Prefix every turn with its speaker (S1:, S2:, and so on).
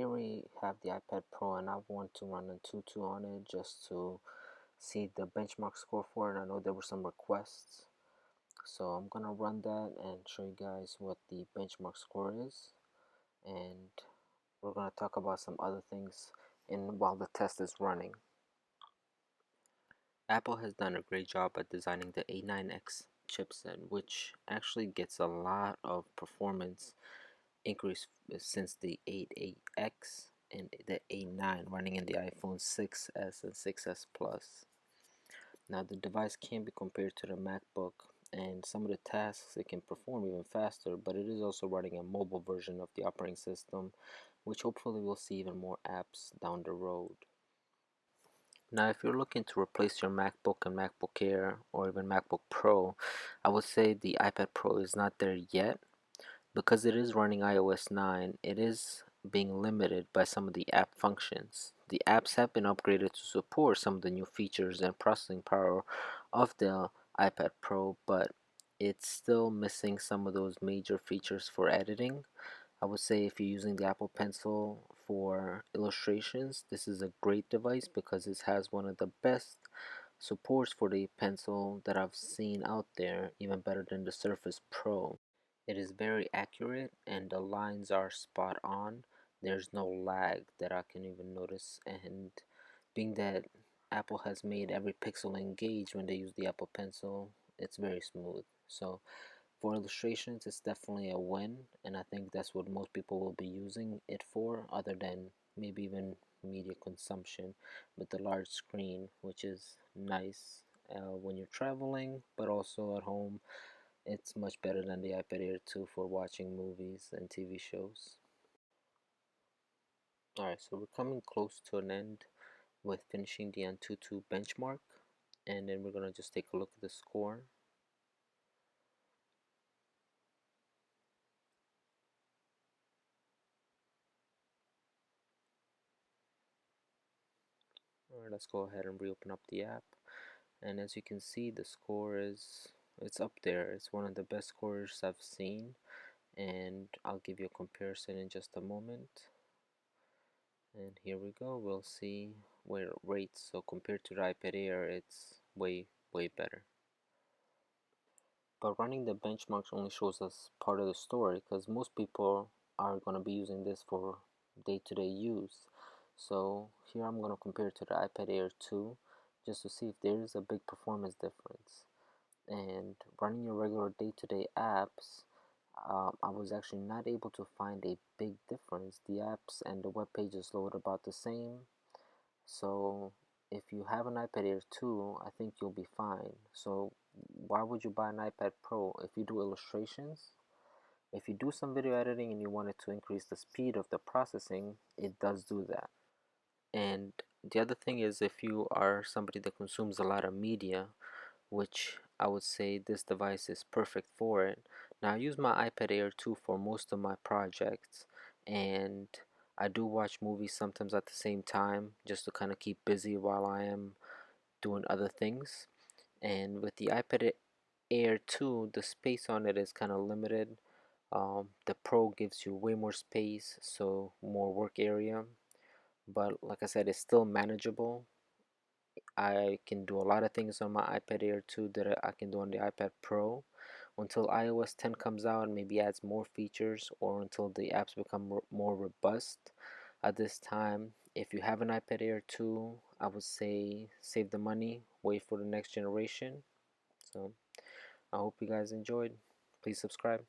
S1: here we have the iPad Pro, and I want to run AnTuTu on it just to see the benchmark score for it. I know there were some requests, so I'm gonna run that and show you guys what the benchmark score is, and we're gonna talk about some other things while the test is running. Apple has done a great job at designing the A9X chipset, which actually gets a lot of performance increase since the 88X and the A9 running in the iPhone 6s and 6s Plus. Now the device can be compared to the MacBook, and some of the tasks it can perform even faster, but it is also running a mobile version of the operating system, which hopefully we'll see even more apps down the road. Now, if you're looking to replace your MacBook and MacBook Air or even MacBook Pro, I would say the iPad Pro is not there yet. Because it is running iOS 9, it is being limited by some of the app functions. The apps have been upgraded to support some of the new features and processing power of the iPad Pro, but it's still missing some of those major features for editing. I would say if you're using the Apple Pencil for illustrations, this is a great device because it has one of the best supports for the pencil that I've seen out there, even better than the Surface Pro. It is very accurate and the lines are spot on. There's no lag that I can even notice, and being that Apple has made every pixel engage when they use the Apple Pencil, it's very smooth. So for illustrations, it's definitely a win, and I think that's what most people will be using it for, other than maybe even media consumption with the large screen, which is nice when you're traveling, but also at home. It's much better than the iPad Air 2 for watching movies and TV shows. Alright, so we're coming close to an end with finishing the AnTuTu benchmark, and then we're gonna just take a look at the score. Alright, let's go ahead and reopen up the app, and as you can see, the score it's up there. It's one of the best scores I've seen, and I'll give you a comparison in just a moment. And here we go, we'll see where it rates. So compared to the iPad Air, it's way better. But running the benchmarks only shows us part of the story, because most people are going to be using this for day-to-day use. So here I'm going to compare it to the iPad Air 2 just to see if there is a big performance difference. And running your regular day-to-day apps, I was actually not able to find a big difference. The apps and the web pages load about the same. So if you have an iPad Air 2, I think you'll be fine. So why would you buy an iPad Pro? If you do illustrations, if you do some video editing and you want it to increase the speed of the processing, it does do that. And the other thing is, if you are somebody that consumes a lot of media, which I would say this device is perfect for it. Now I use my iPad Air 2 for most of my projects, and I do watch movies sometimes at the same time just to kind of keep busy while I am doing other things. And with the iPad Air 2, the space on it is kind of limited. The Pro gives you way more space, so more work area, but like I said, it's still manageable. I can do a lot of things on my iPad Air 2 that I can do on the iPad Pro until iOS 10 comes out and maybe adds more features, or until the apps become more robust. At this time, if you have an iPad Air 2, I would say save the money, wait for the next generation. So I hope you guys enjoyed. Please subscribe.